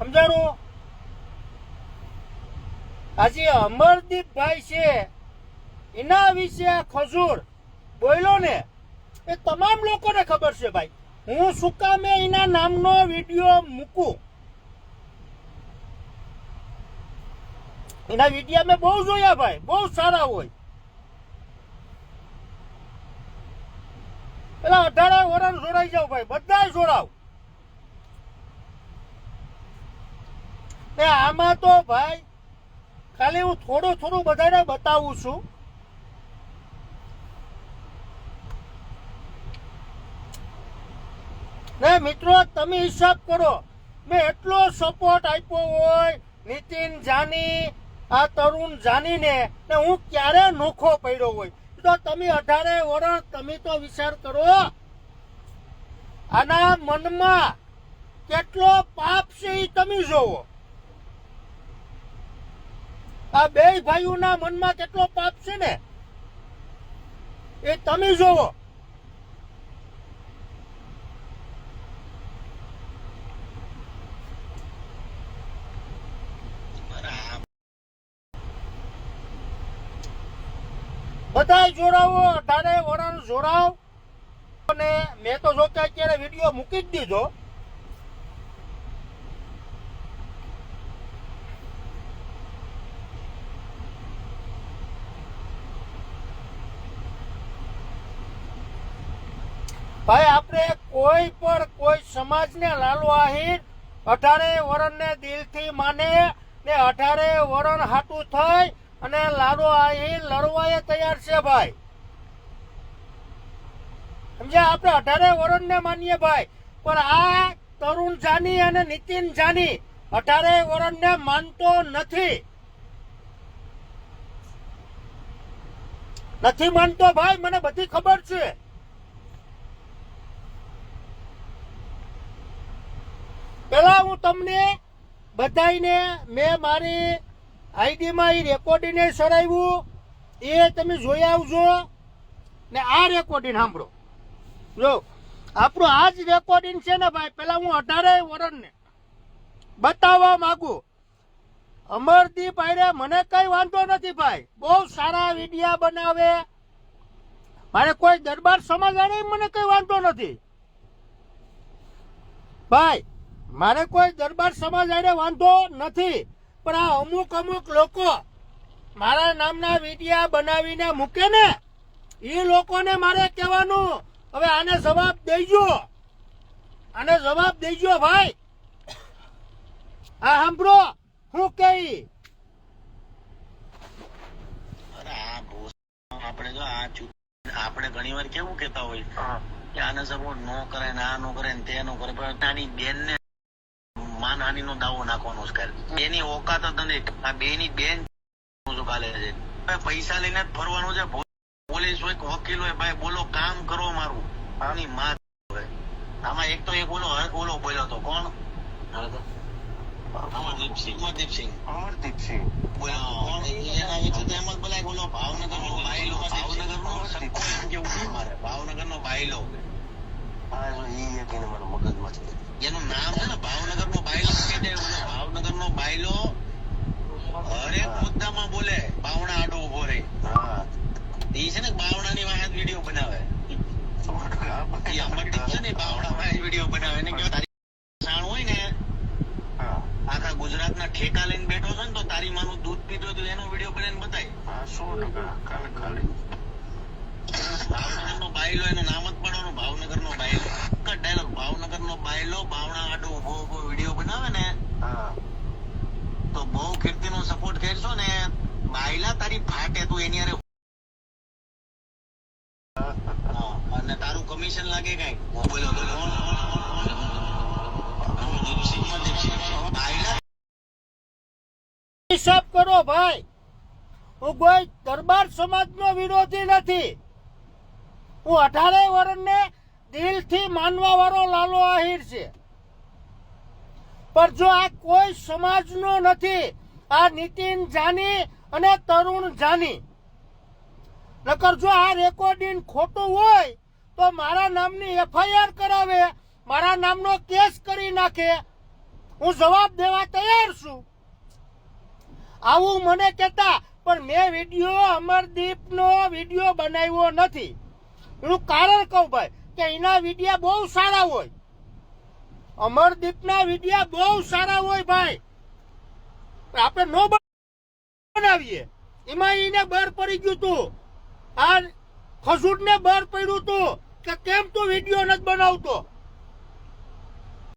સમજાણું? આજે અમરદીપભાઈ છે એના વિશે આ ખજૂર બોલ્યો ને એ તમામ લોકોને ખબર છે ભાઈ. હું શું કામે એના નામનો વિડીયો મૂકું? એના વિડીયો મેં બહુ જોયા ભાઈ, બહુ સારા હોય. પેલા 18 વર્ષ જોડાઈ જાવ ભાઈ, બધા જોડાવ. આમાં તો ભાઈ ખાલી હું થોડું બધાને બતાવું છું. ને મિત્રો તમે હિસાબ કરો, મેં એટલો સપોર્ટ આપ્યો હોય નીતિન જાની, આ તરુણ જાનીને, ને હું ક્યારે નોખો પડ્યો હોય. તો તમે 18 વર્ષ તમે તો વિચાર કરો, આના મનમાં કેટલો પાપ છે એ તમે જોવો. આ બે ભાઈઓના મનમાં કેટલો પાપ છે ને એ તમે જોવો. બધા જોડાવો, 18 વર્ષ જોડાવ. અને મેં તો જો કે અત્યારે વિડીયો મૂકી જ દીધો. ભાઈ આપણે કોઈ સમાજને લાલો આહીર 18 વર્ષને દિલથી માને ને 18 વર્ષ હાટું થઈ અને લાલો આહીર લડવાએ તૈયાર છે ભાઈ. સમજ્યા? આપણે 18 વર્ષને માનીએ ભાઈ, પણ આ તરુણ જાની અને નીતિન જાની 18 વર્ષને માનતો નથી માનતો ભાઈ, મને બધી ખબર છે. પેલા હું તમને બધાને મેં મારી આઈડીમાં એ રેકોર્ડિંગ ચડાવ્યું, એ તમે જોઈ આવજો. ને આ રેકોર્ડિંગ સાંભળો. જો આપણું આ જ રેકોર્ડિંગ છે ને ભાઈ, પેલા હું 18 વર્ષને બતાવવા માંગુ. અમરદીપ આયરે મને કઈ વાંધો નથી ભાઈ, બહુ સારા વિડીયો બનાવે. મારે કોઈ દરબાર સમાજ આડે મને કઈ વાંધો નથી ભાઈ, મારે કોઈ દરબાર સમાજ આડે વાંધો નથી. પણ આ અમુક લોકો મારા નામના વિડીયો બનાવીને મૂકે ને, એ લોકોને મારે કહેવાનું, હવે આને જવાબ દેજો ભાઈ. આ સાંભળો હું કઈ. આપણે ઘણી વાર કેવું કેતા હોય કે આને સપોર્ટ નો કરે ને આ નો કરે ને તે નો કરે, પણ નાની બેન ને માનહાની નો દાવો નાખવાનો છે. એની ઓકાત જ નથી. આ બે ની બેન ચાલે છે, પૈસા લઈને જ ફરવાનું છે. પોલીસ હોય વકીલ હોય, ભાઈ બોલો કામ કરો મારું. આની માં આમાં એક તો એક ઓલો બોલ્યો તો કોણ? અમરદીપસિંહ બોલ્યો. એના વિશે તો એમ જ બોલાય, બોલો ભાવનગર નો બાયલો, ભાવનગર નો બાયલો. એનું નામ છે ને ભાવનગર નો બાયલો. ભાવનગર નો બાયલો હરેક મુદ્દામાં બોલે, બાવણા આડો ઉભો રહે. એ છે ને બાવણા ની વાહન વિડીયો બનાવે. અમરદીપ છે ને બાવણા વાહન વિડીયો બનાવે ને કે તારી સાણ હોય ને આખા ગુજરાત ના ઠેકા લઈને બેઠો છે ને, તો તારી માનું દૂધ પીધો તો એનો વિડીયો બનાવીને બતાય. 100% ભાવનગર નો બાયલો, એનું નામ જ પડવાનું ભાવનગર નો બાયલો. ડાયલોગ ભાવનગર નો બાયલો બાવણા આડો ઉભો વિડીયો બનાવે ને, તો બહુ કીર્તિ નો સપોર્ટ કરશો ને, બાયલા તારી ફાટે તું એની અરે. અને તારું કમિશન લાગે કઈ બોલો હિસાબ કરો ભાઈ. હું કોઈ દરબાર સમાજનો વિરોધી નથી. હું 18 વર્ષને દિલથી માનવા વાળો લાલો આહીર છે. પણ જો આ કોઈ સમાજનો નથી, આ નીતિન જાની અને તરુણ જાની. નકર જો આ રેકોર્ડિંગ ખોટું હોય તો મારા નામની FIR કરાવે, મારા નામનો કેસ કરી નાખે. હું જવાબ દેવા તૈયાર છું. આવું મને કહેતા, પણ મેં વિડીયો અમરદીપનો વિડીયો બનાવ્યો નથી. એનું કારણ કહું ભાઈ કે એના વિડીયા બહુ સારા હોય. અમરદીપના વિડીયા બહુ સારા હોય ભાઈ. આપણે નો બનાવીએ. એમાં એને બર પડી ગયું તું. આ ખજૂરને બર પડ્યું તું કે કેમ તું વિડીયો નથી બનાવતો.